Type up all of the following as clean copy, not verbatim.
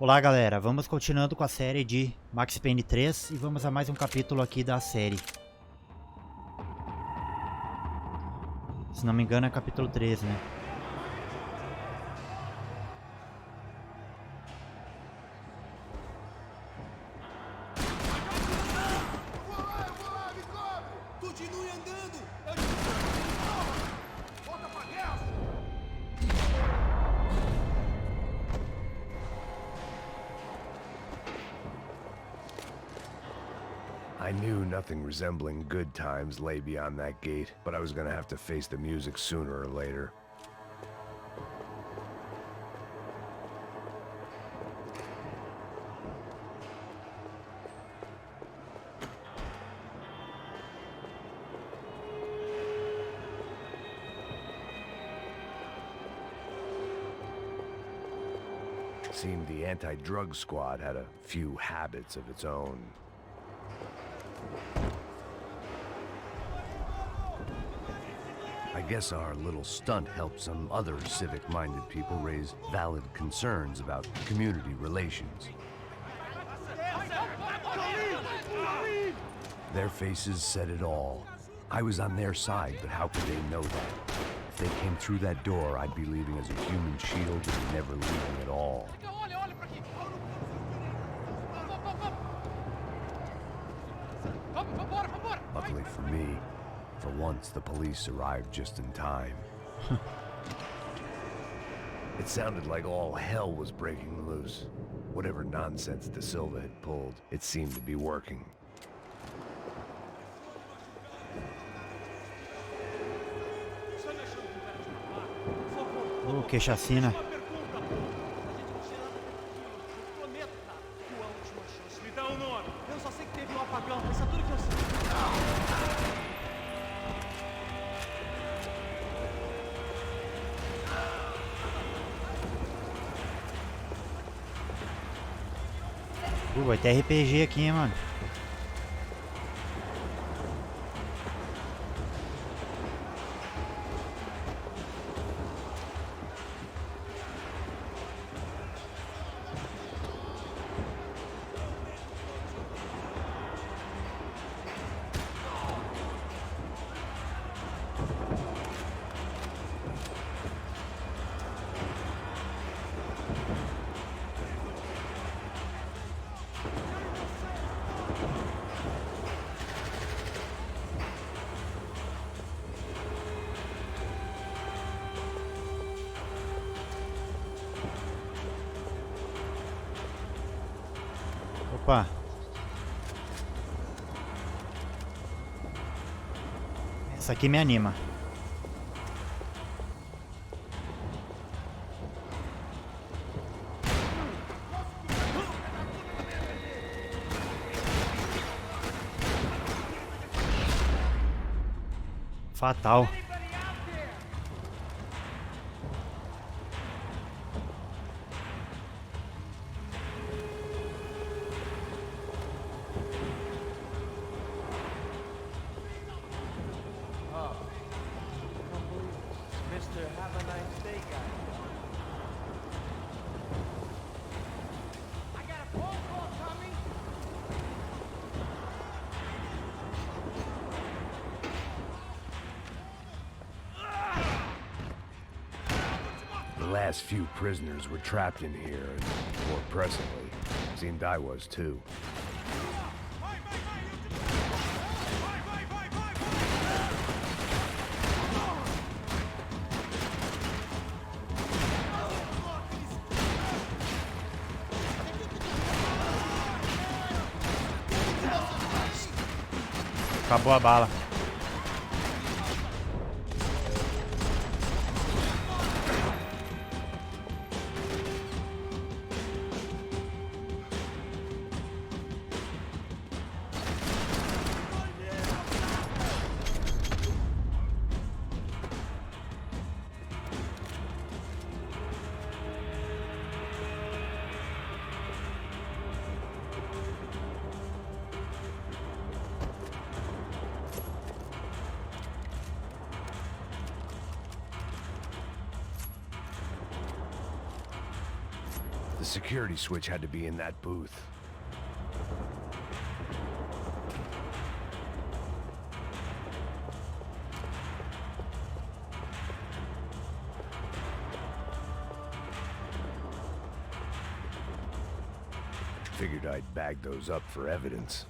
Olá galera, vamos continuando com a série de Max Payne 3 e vamos a mais um capítulo aqui da série. Se não me engano é capítulo 3, né? Continue andando! Volta pra guerra! I knew nothing resembling good times lay beyond that gate, but I was gonna have to face the music sooner or later. Seemed the anti-drug squad had a few habits of its own. I guess our little stunt helped some other civic-minded people raise valid concerns about community relations. Their faces said it all. I was on their side, but how could they know that? If they came through that door, I'd be leaving as a human shield and never leaving at all. Luckily for me, for once the police arrived just in time. It sounded like all hell was breaking loose. Whatever nonsense De Silva had pulled, it seemed to be working. Que chacina. Eu só sei que teve um apagão, isso é tudo que eu sei. Vai ter RPG aqui, hein, mano. Opa. Essa aqui me anima. Fatal. The last few prisoners were trapped in here, and more presently, seemed I was too. Acabou a bala. The security switch had to be in that booth. Figured I'd bag those up for evidence.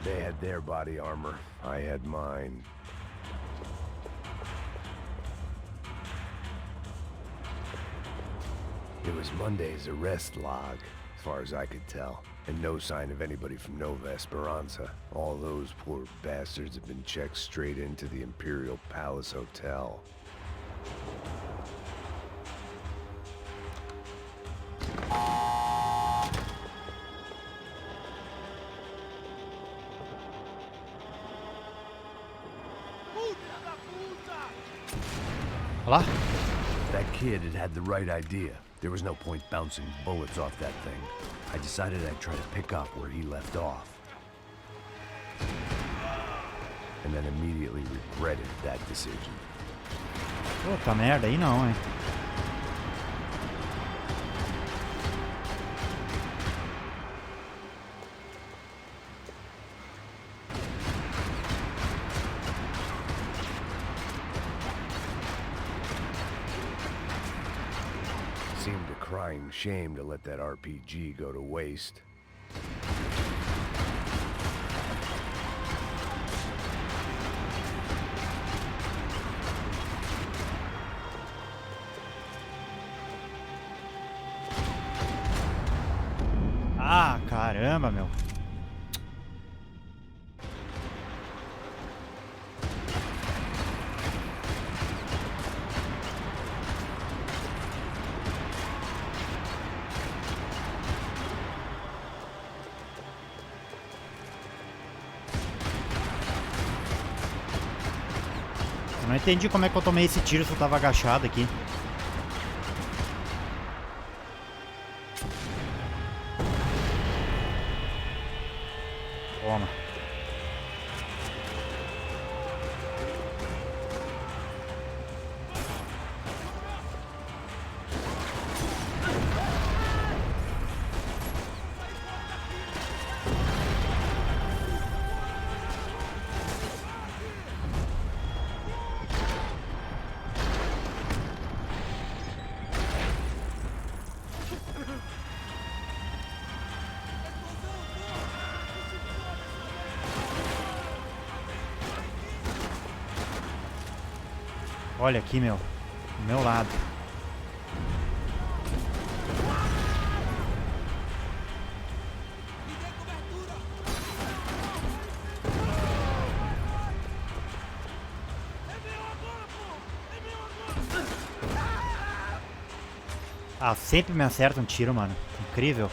They had their body armor. I had mine. It was Monday's arrest log, as far as I could tell, and no sign of anybody from Nova Esperanza. All those poor bastards have been checked straight into the Imperial Palace Hotel. Olha lá. That kid had the right idea. There was no point bouncing bullets off that thing. I decided I'd try to pick up where he left off. And then immediately regretted that decision. Puta merda, aí não, hein. Seemed a crying shame to let that RPG go to waste. Ah, caramba, meu. Eu não entendi como é que eu tomei esse tiro se eu tava agachado aqui. Toma. Olha aqui, meu. Do meu lado. Ah, sempre me acerta um tiro, mano. Incrível.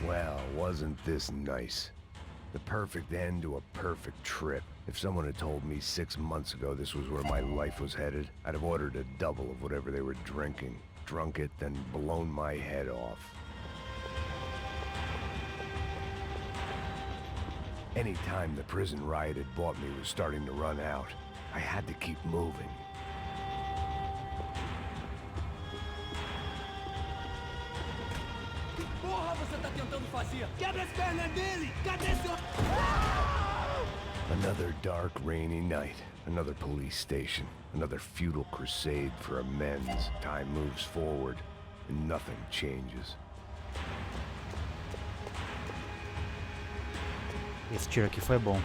Well, wasn't this nice? The perfect end to a perfect trip. If someone had told me 6 months ago this was where my life was headed, I'd have ordered a double of whatever they were drinking. Drunk it, then blown my head off. Any time the prison riot had bought me was starting to run out. I had to keep moving. Porra, você tá tentando fazer? Quebra as pernas dele! Cadê seu... Another dark, rainy night. Another police station. Another futile crusade for amends. Time moves forward, and nothing changes. Esse tiro aqui foi bom.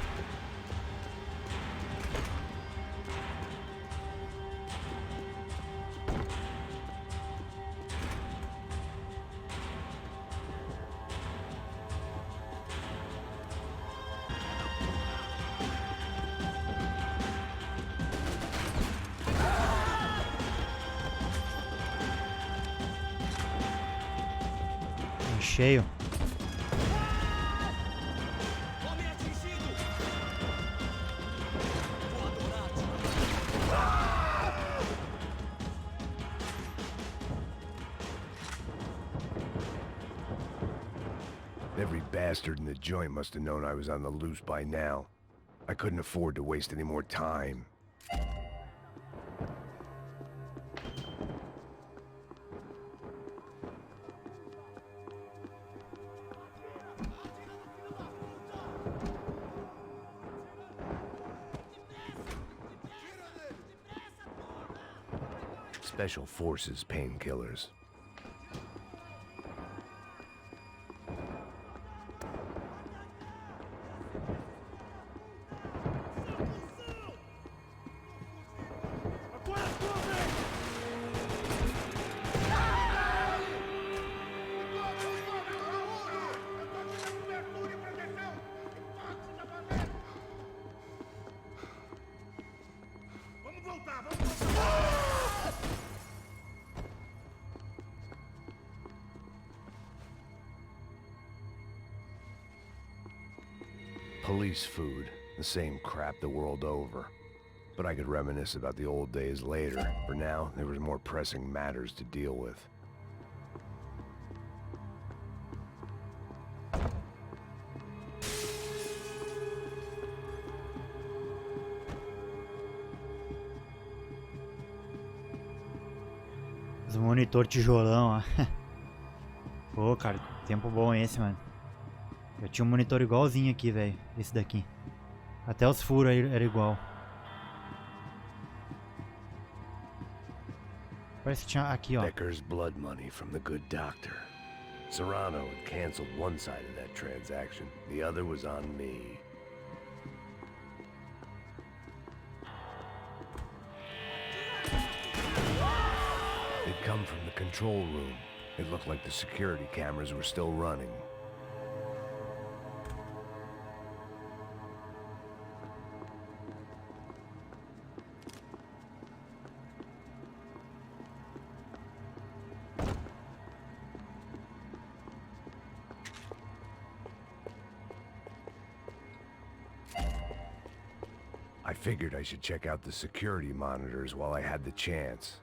Cheio. Homem atingido! Voadorado! Every bastard in the joint must have known I was on the loose by now. I couldn't afford to waste any more time. Special Forces painkillers. Vamos voltar, vamos voltar! Police food, the same crap the world over. But I could reminisce about the old days later. For now, there was more pressing matters to deal with. Os monitor tijolão, ó. Pô, cara, tempo bom esse, mano. Eu tinha um monitor igualzinho aqui, velho. Esse daqui. Até os furos aí era igual. Parece que tinha aqui, ó. Becker's blood money from the good doctor. Serrano had canceled one side of that transaction. The other was on me. They'd come from the control room. It looked like the security cameras were still running. I figured I should check out the security monitors while I had the chance.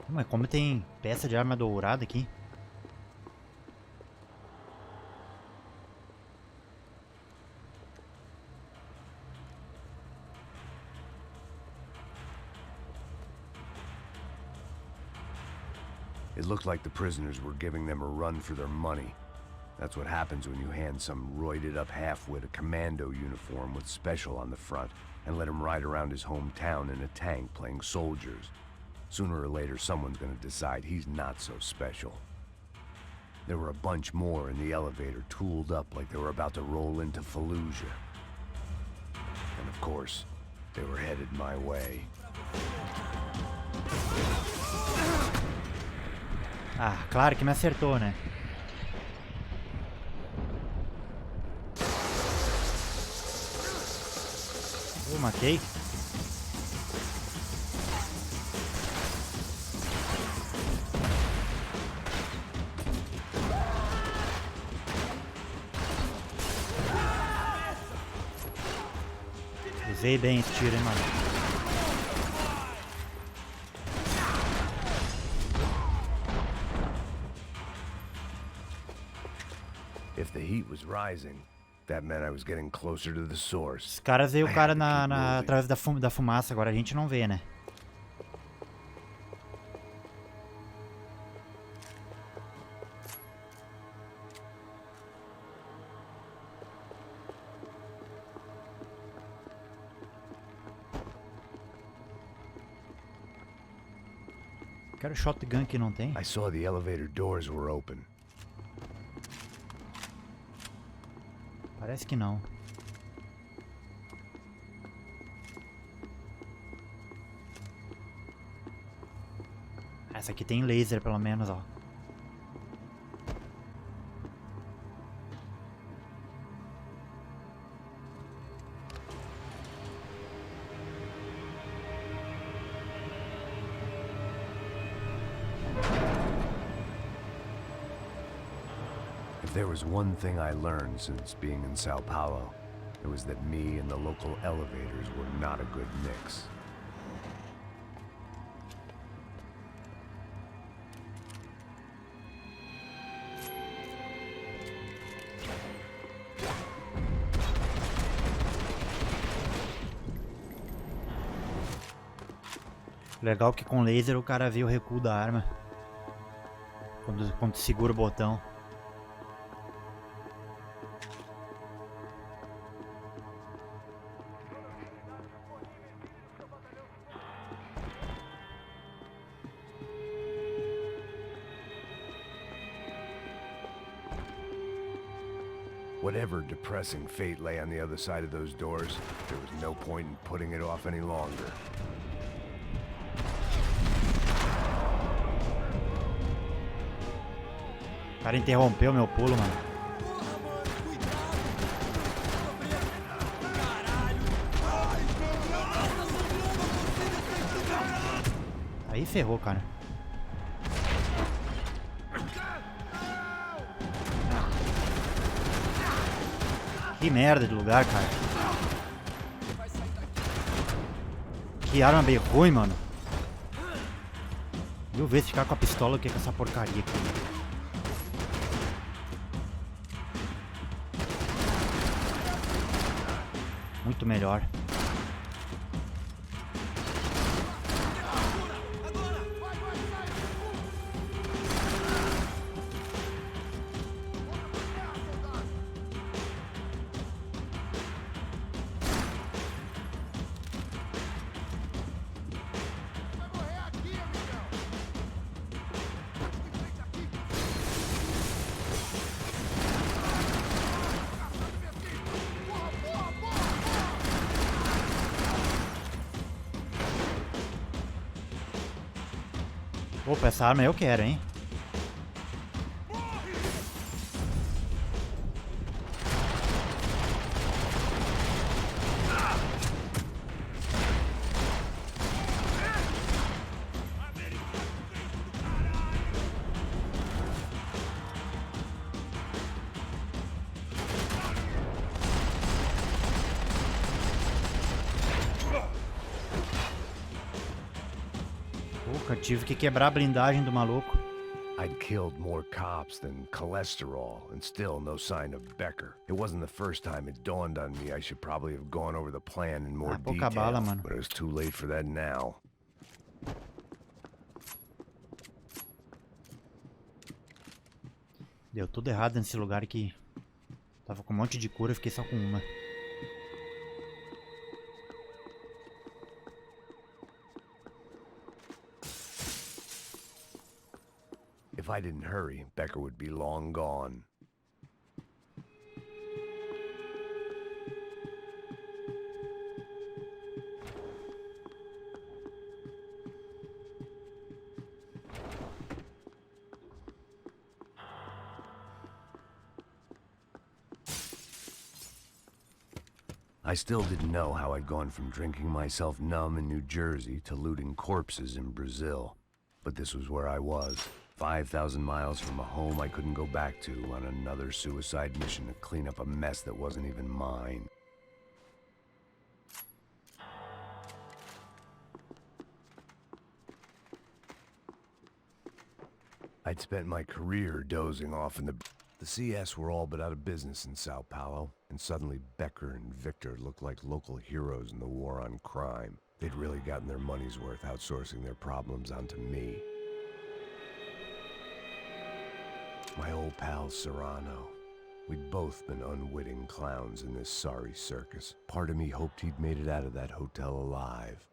Mas como tem peça de arma dourada aqui? It looked like the prisoners were giving them a run for their money. That's what happens when you hand some roided-up half-wit a commando uniform with special on the front and let him ride around his hometown in a tank playing soldiers. Sooner or later, someone's gonna decide he's not so special. There were a bunch more in the elevator, tooled up like they were about to roll into Fallujah. And of course, they were headed my way. Ah, claro que me acertou, né? Matei. Usei bem esse tiro, hein, mano. If the heat was rising, that meant I was getting closer to the source. Os caras veem o cara I had to keep moving. através da fumaça, agora a gente não vê, né? Quero shotgun que não tem. I saw the elevator doors were open. Parece que não. Essa aqui tem laser, pelo menos, ó. If there was one thing I learned since being in Sao Paulo, it was that me and the local elevators were not a good mix. Legal que com laser o cara vê o recuo da arma. Quando segura o botão. Whatever depressing fate lay on the other side of those doors, there was no point in putting it off any longer. O cara interrompeu meu pulo, mano. Aí ferrou, cara. Que merda de lugar, cara. Que arma bem ruim, mano. Mil vezes ficar com a pistola que com essa porcaria aqui. Muito melhor. Opa, essa arma eu quero, hein? Tive que quebrar a blindagem do maluco. I'd killed more cops than cholesterol, and still no sign of Becker. It wasn't the first time it dawned on me I should probably have gone over the plan in more pouca detail, bala, mano. but it was too late for that now. Deu tudo errado nesse lugar aqui. Tava com um monte de cura, eu fiquei só com uma. If I didn't hurry, Becker would be long gone. I still didn't know how I'd gone from drinking myself numb in New Jersey to looting corpses in Brazil. But this was where I was. 5,000 miles from a home I couldn't go back to on another suicide mission to clean up a mess that wasn't even mine. I'd spent my career dozing off in the CS were all but out of business in Sao Paulo, and suddenly Becker and Victor looked like local heroes in the war on crime. They'd really gotten their money's worth outsourcing their problems onto me. My old pal Serrano. We'd both been unwitting clowns in this sorry circus. Part of me hoped he'd made it out of that hotel alive.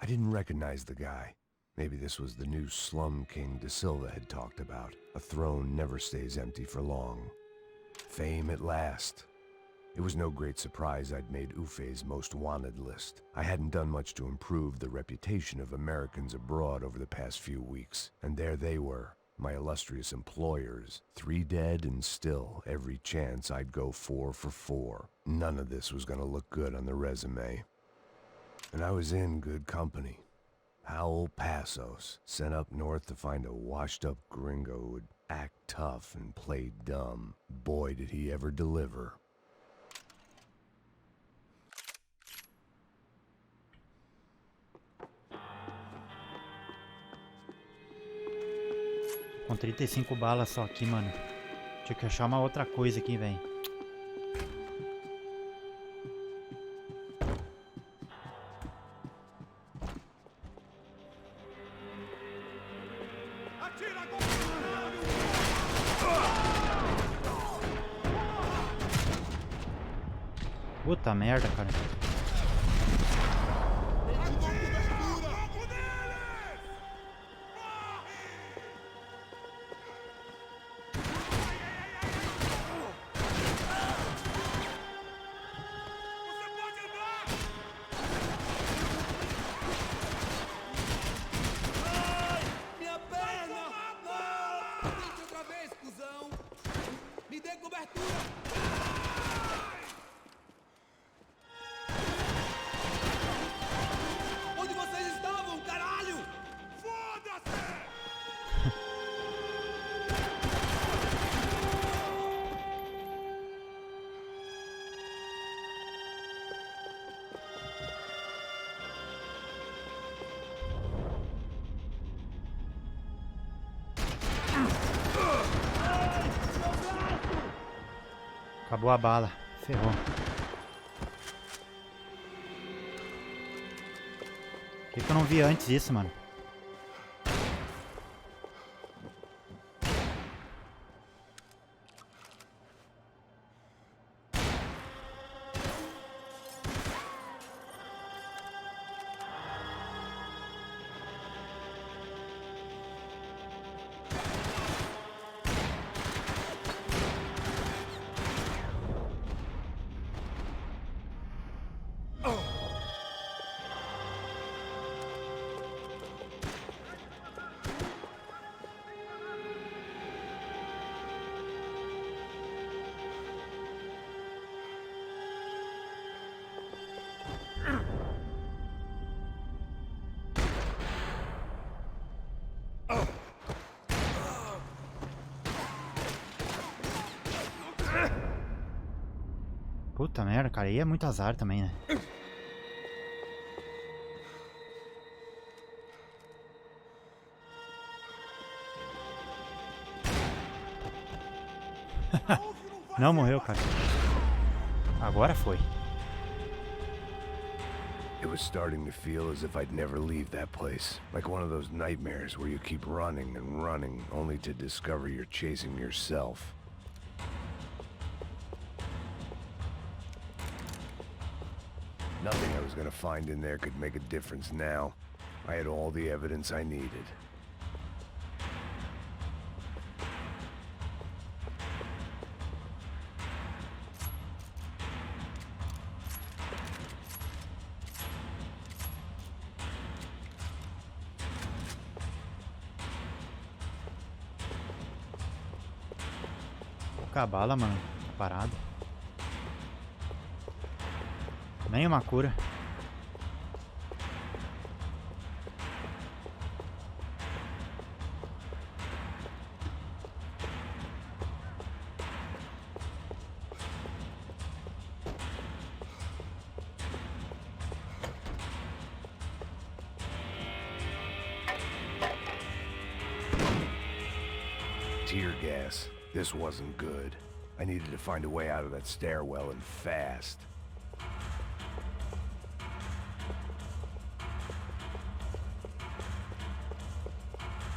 I didn't recognize the guy. Maybe this was the new slum king De Silva had talked about. A throne never stays empty for long. Fame at last. It was no great surprise I'd made Ufe's most wanted list. I hadn't done much to improve the reputation of Americans abroad over the past few weeks, and there they were, my illustrious employers, 3 dead and still every chance I'd go 4 for 4. None of this was gonna look good on the resume. And I was in good company. Howell Passos, sent up north to find a washed-up gringo who would act tough and play dumb. Boy, did he ever deliver. Com 35 balas só aqui, mano. Tinha que achar uma outra coisa aqui, velho. Atira agora! Puta merda, cara. Minha perna! Não! Tente outra vez, cuzão! Me dê cobertura! Onde vocês estavam, caralho? Foda-se! Acabou a bala. Ferrou. Por que eu não vi antes isso, mano? Puta merda, cara. Aí é muito azar também, né? Não morreu, cara. Agora foi. It was starting to feel as if I'd never leave that place. Like one of those nightmares where you keep running and running, only to discover you're chasing yourself. Nothing I was gonna find in there could make a difference now. I had all the evidence I needed. Pouca bala, mano. Parado. Nenhuma cura. Tear gas. This wasn't good. I needed to find a way out of that stairwell and fast.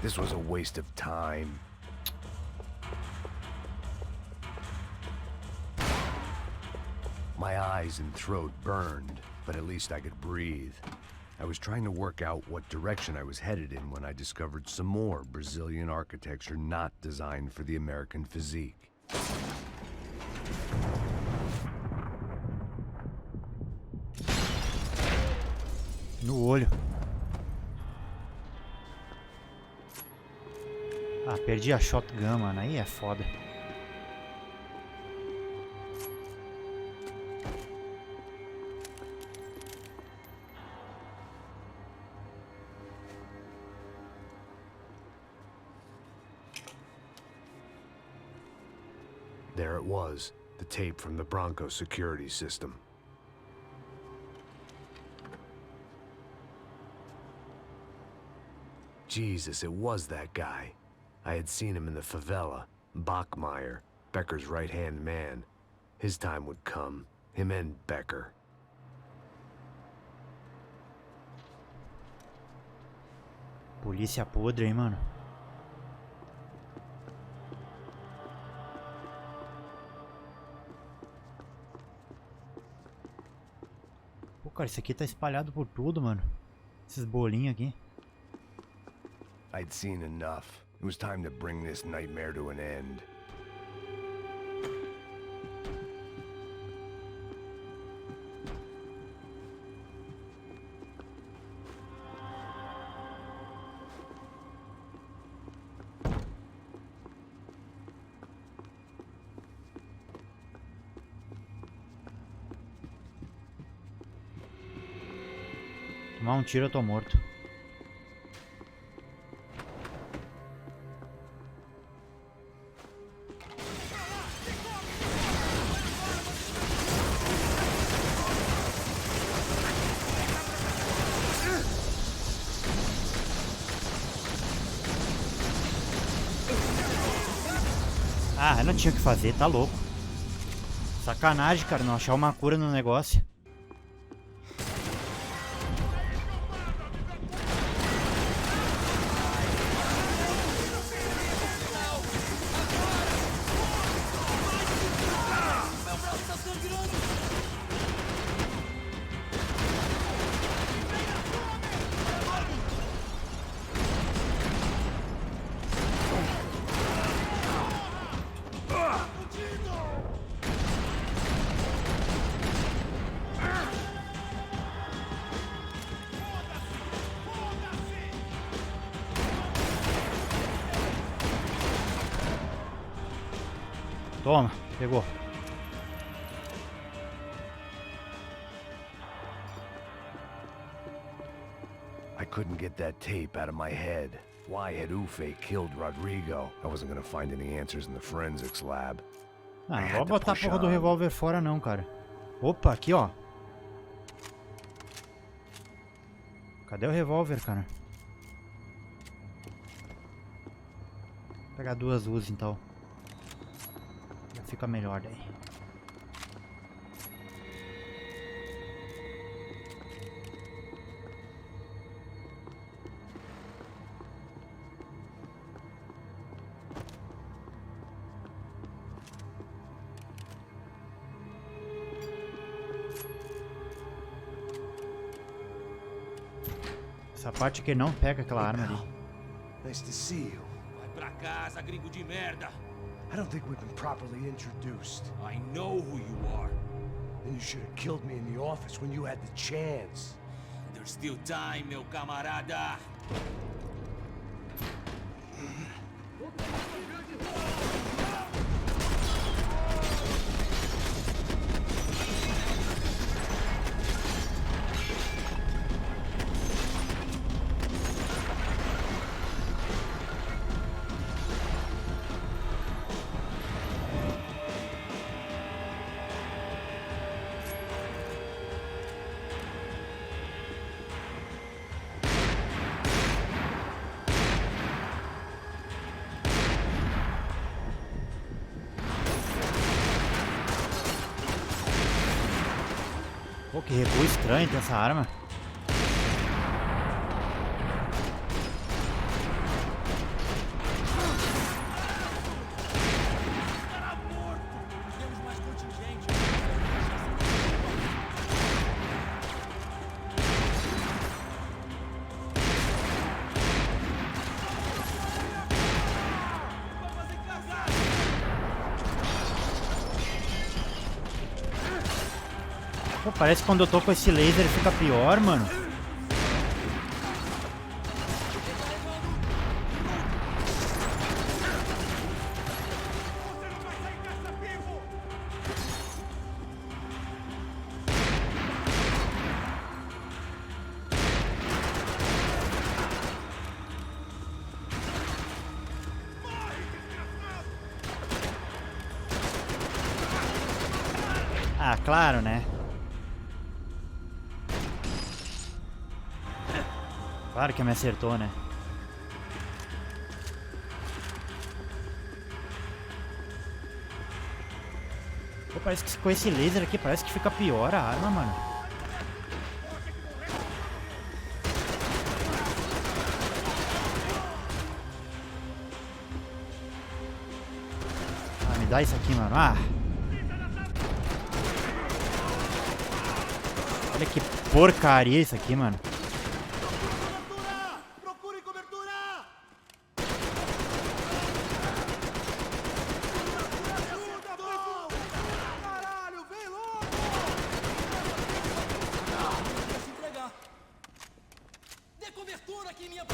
This was a waste of time. My eyes and throat burned, but at least I could breathe. I was trying to work out what direction I was headed in when I discovered some more Brazilian architecture not designed for the American physique. No olho. Ah, perdi a shotgun, mano. Aí é foda. There it was, the tape from the Bronco security system. Jesus, it was that guy. I had seen him in the favela, Bachmeyer, Becker's right-hand man. His time would come, him and Becker. Polícia podre, hein, mano. Pô, cara, isso aqui tá espalhado por tudo, mano. Esses bolinhos aqui. I'd seen enough. It was time to bring this nightmare to an end. Tomar um tiro, eu tô morto. Ah, eu não tinha o que fazer, tá louco. Sacanagem, cara, não achar uma cura no negócio. Toma, pegou. I couldn't get that tape out of my head. Why had Ufe killed Rodrigo? I wasn't gonna find any answers in the forensics lab. Ah, não vou botar a porra do revólver fora não, cara. Opa, aqui ó. Cadê o revólver, cara? Vou pegar duas Uzi então. Já fica melhor daí. Essa parte aqui não pega aquela arma ali. Nice to see you. Vai pra casa, gringo de merda. I don't think we've been properly introduced. I know who you are. Then you should have killed me in the office when you had the chance. There's still time, meu camarada. Pô, que recuo estranho tem essa arma. Temos mais contingente. Pô, parece que quando eu tô com esse laser fica pior, mano. Ah, claro, né? Claro que me acertou, né? Pô, parece que com esse laser aqui parece que fica pior a arma, mano. Ah, me dá isso aqui, mano. Ah! Olha que porcaria isso aqui, mano. Procure cobertura! Caralho, vem logo! Não quer se entregar. Dê cobertura aqui, minha...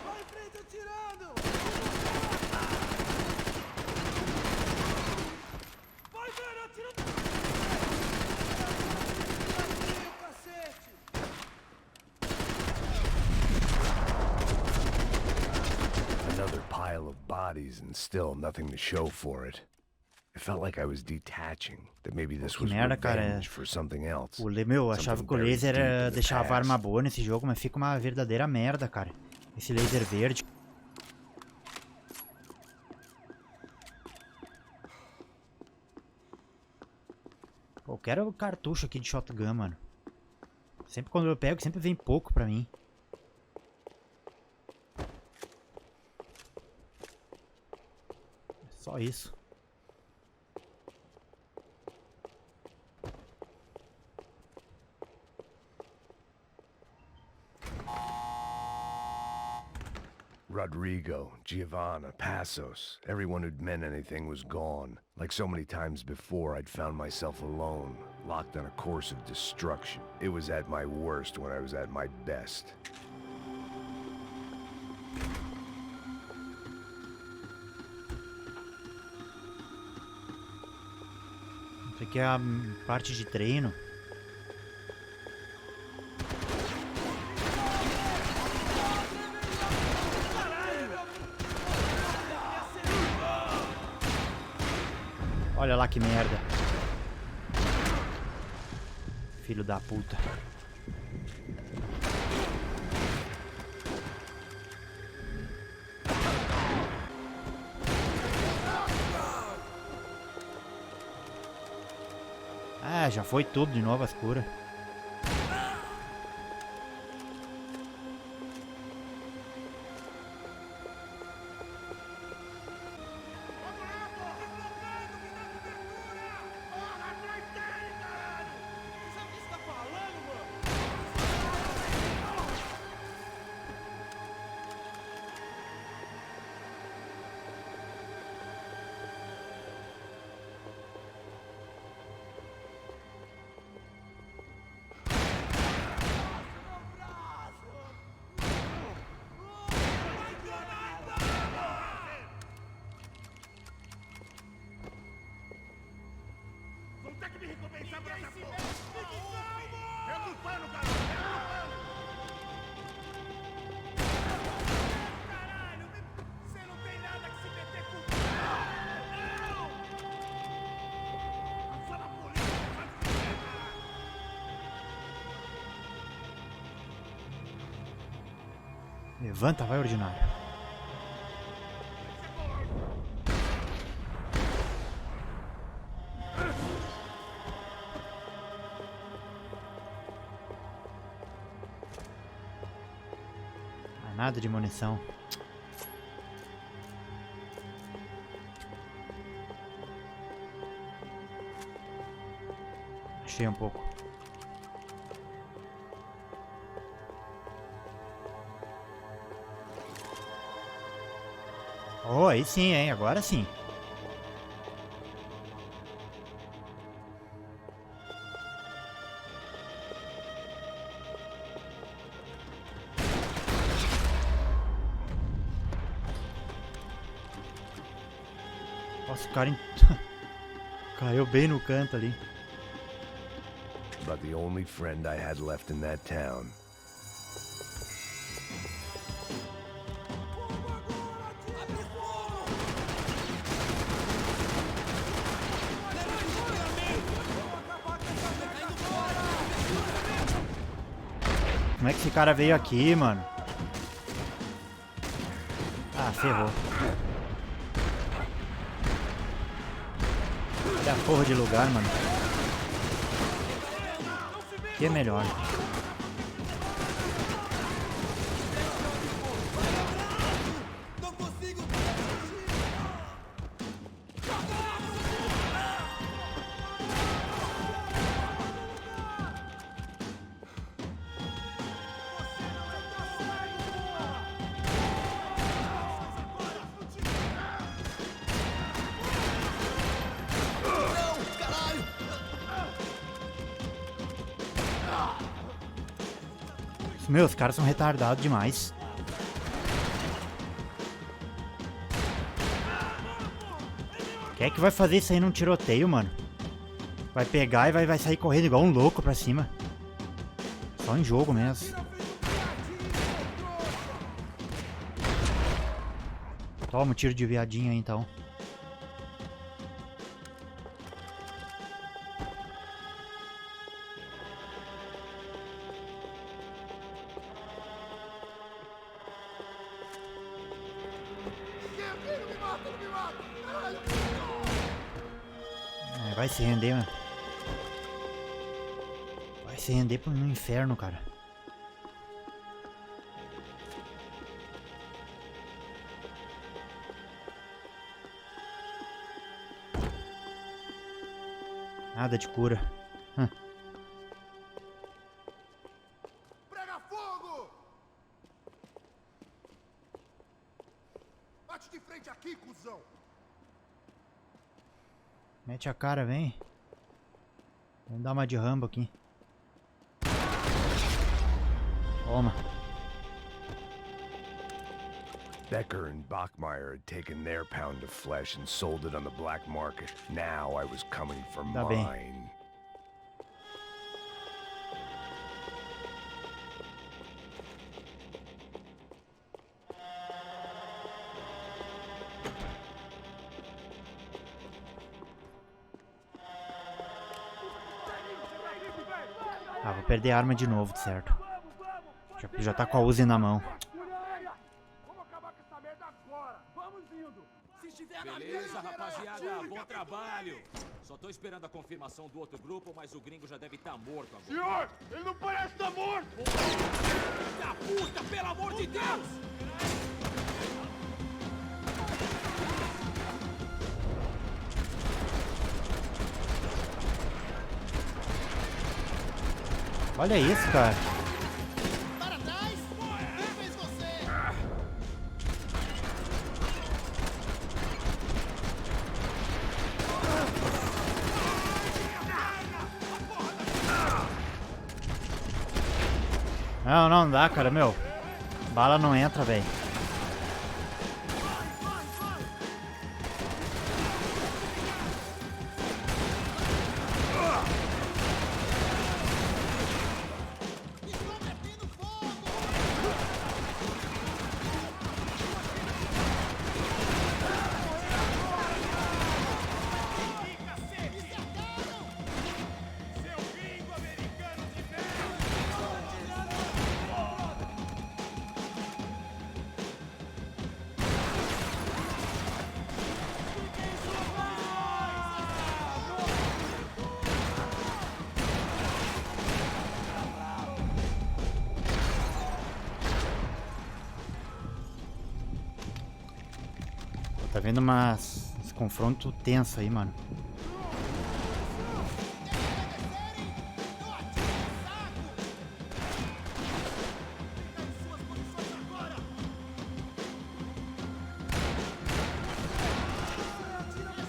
Vai em frente atirando! Vai, velho, atira! Cacete! Another pile of bodies and still nothing to show for it. It felt like I was detaching, that maybe this Que was merda, cara. revenge for something else. Eu achava Something que o buried laser deep in the deixava a arma past. boa nesse jogo, mas fica uma verdadeira merda, cara. Esse laser verde. Pô, eu quero o cartucho aqui de shotgun, mano. Sempre quando eu pego, sempre vem pouco pra mim. É só isso. Rodrigo, Giovanna, Passos, everyone who'd meant anything was gone. Like so many times before, I'd found myself alone, locked on a course of destruction. It was at my worst when I was at my best. Isso aqui é a parte de treino. Olha lá que merda. Filho da puta. Ah, já foi tudo de novo as curas. Tem que me recompensar por essa porra! Fique calmo! Eu tô pano, garoto! Caralho! Você não tem nada que se meter com... Não! Só na polícia! Levanta, vai, ordinário. Nada de munição. Achei um pouco. Oh, aí sim, hein? Agora sim. Nossa, o cara caiu bem no canto ali. About the only friend I had left in that town. Como é que esse cara veio aqui, mano? Ah, ferrou. Olha a porra de lugar, mano. Aqui é melhor. Meu, os caras são retardados demais. Quem é que vai fazer isso aí num tiroteio, mano? Vai pegar e vai sair correndo igual um louco pra cima. Só em jogo mesmo. Toma um tiro de viadinho aí, então. Vai se render, mano. Vai se render no inferno, cara. Nada de cura. Prega fogo! Bate de frente aqui, cuzão! Mete a cara, vem. Vamos dar uma de Rambo aqui. Toma. Becker and Bachmeyer had taken their pound of flesh and sold it on the black market. Now I was coming for Tá bem. mine. Ah, vou perder a arma de novo, certo? Já tá com a Uzi na mão. Vamos acabar com essa merda agora! Vamos indo! Se estiver na Beleza, rapaziada, bom trabalho. Só tô esperando a confirmação do outro grupo, mas o gringo já deve estar morto agora. Senhor, ele não parece estar morto! Da puta, pelo amor de Deus! Olha isso, cara. Para trás! Quem fez você? Não dá, cara, meu. Bala não entra, velho. Tá vendo uns confrontos tensos aí, mano.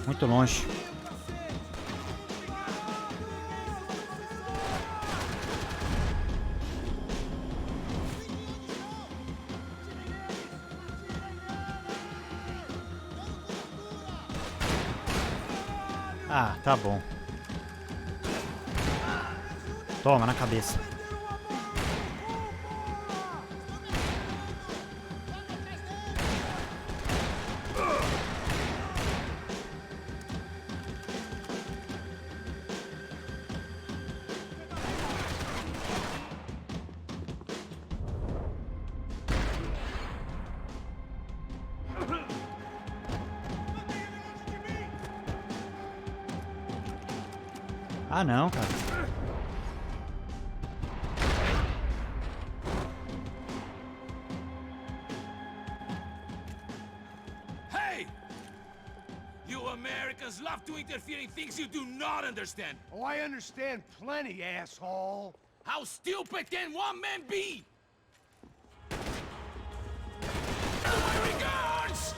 Muito longe. Ah, tá bom. Toma na cabeça. Ah, não, cara. Hey! You Americans love to interfere in things you do not understand. Oh, I understand plenty, asshole. How stupid can one man be? My regards!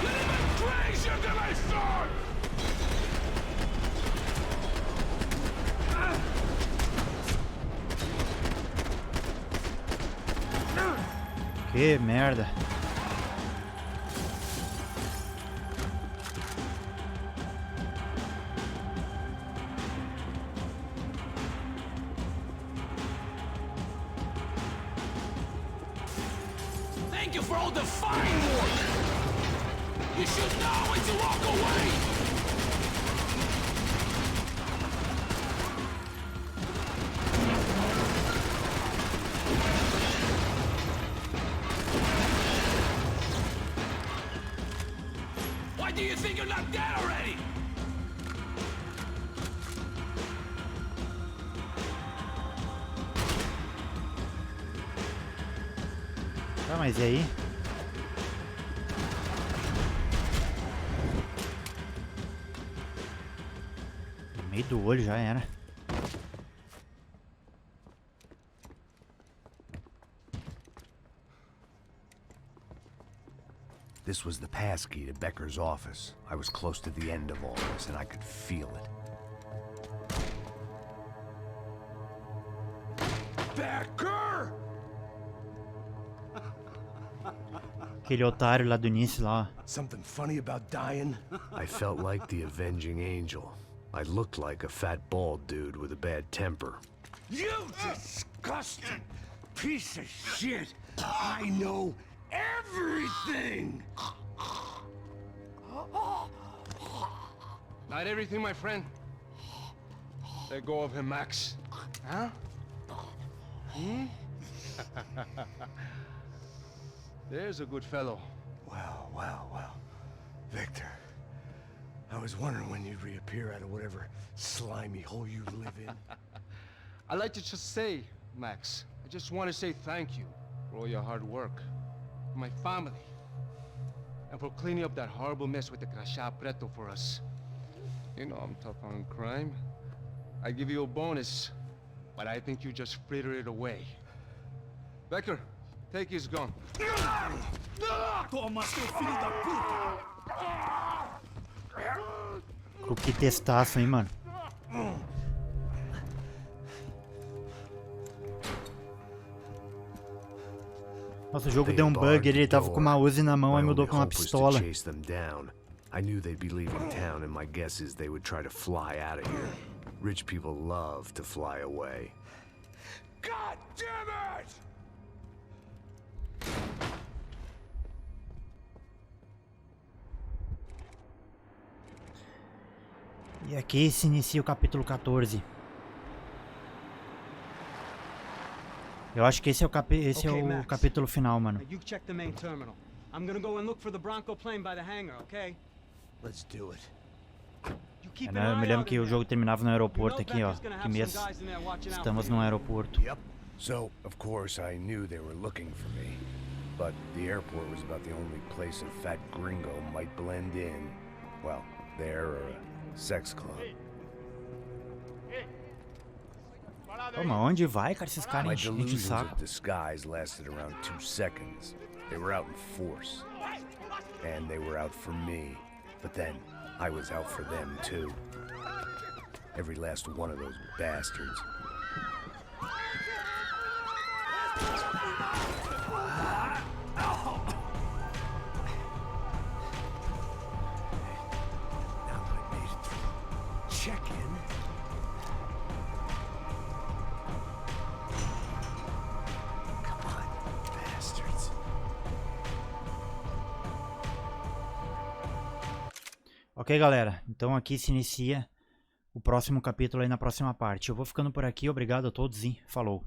You're even crazier than I thought! Que merda. Thank you for all the fine work! You should know when to walk away! Why do you think you're not dead already? Tá, mas e aí? No meio do olho já era. This was the passkey to Becker's office. I was close to the end of all this, and I could feel it. Becker! Aquele otário lá do início lá, ó. Something funny about dying? I felt like the avenging angel. I looked like a fat bald dude with a bad temper. You disgusting piece of shit! I know everything! Not everything, my friend. Let go of him, Max. Huh? Hmm? There's a good fellow. Well, well, well. Victor, I was wondering when you'd reappear out of whatever slimy hole you live in. I'd like to just say, Max, I just want to say thank you for all your hard work, for my family, and for cleaning up that horrible mess with the crachá preto for us. You know I'm tough on crime. I give you a bonus, but I think you just fritter it away. Becker, take his gun. Toma, seu filho da puta! Que testaço, hein, mano. Nossa, o jogo deu um bug, ele tava com uma Uzi na mão e mudou pra uma pistola. I knew they'd be leaving town, and my guess is they would try to fly out of here. Rich people love to fly away. God damn it! E aqui se inicia o capítulo 14. Eu acho que esse é o, capítulo final, mano. You check the main terminal. I'm gonna go and look for the Bronco plane by the hangar, okay? Let's do it. You keep Eu an me eye lembro out que in o there. jogo terminava no You know aeroporto aqui, ó. Becker's gonna Que have mês some guys in there watching out estamos for no you. aeroporto. Yep. So, of course, I knew they were looking for me. But the airport was about the only place a fat gringo might blend in. Well, there or a sex club. Pô, mas onde vai, cara? Esses My caras enchem o delusions saco. of disguise lasted around 2 seconds. They were out in force. And they were out for me. But then, I was out for them too. Every last one of those bastards. Now that I made it through check-in. Come on, bastards. Ok, galera. Então aqui se inicia o próximo capítulo aí na próxima parte. Eu vou ficando por aqui. Obrigado a todos e falou.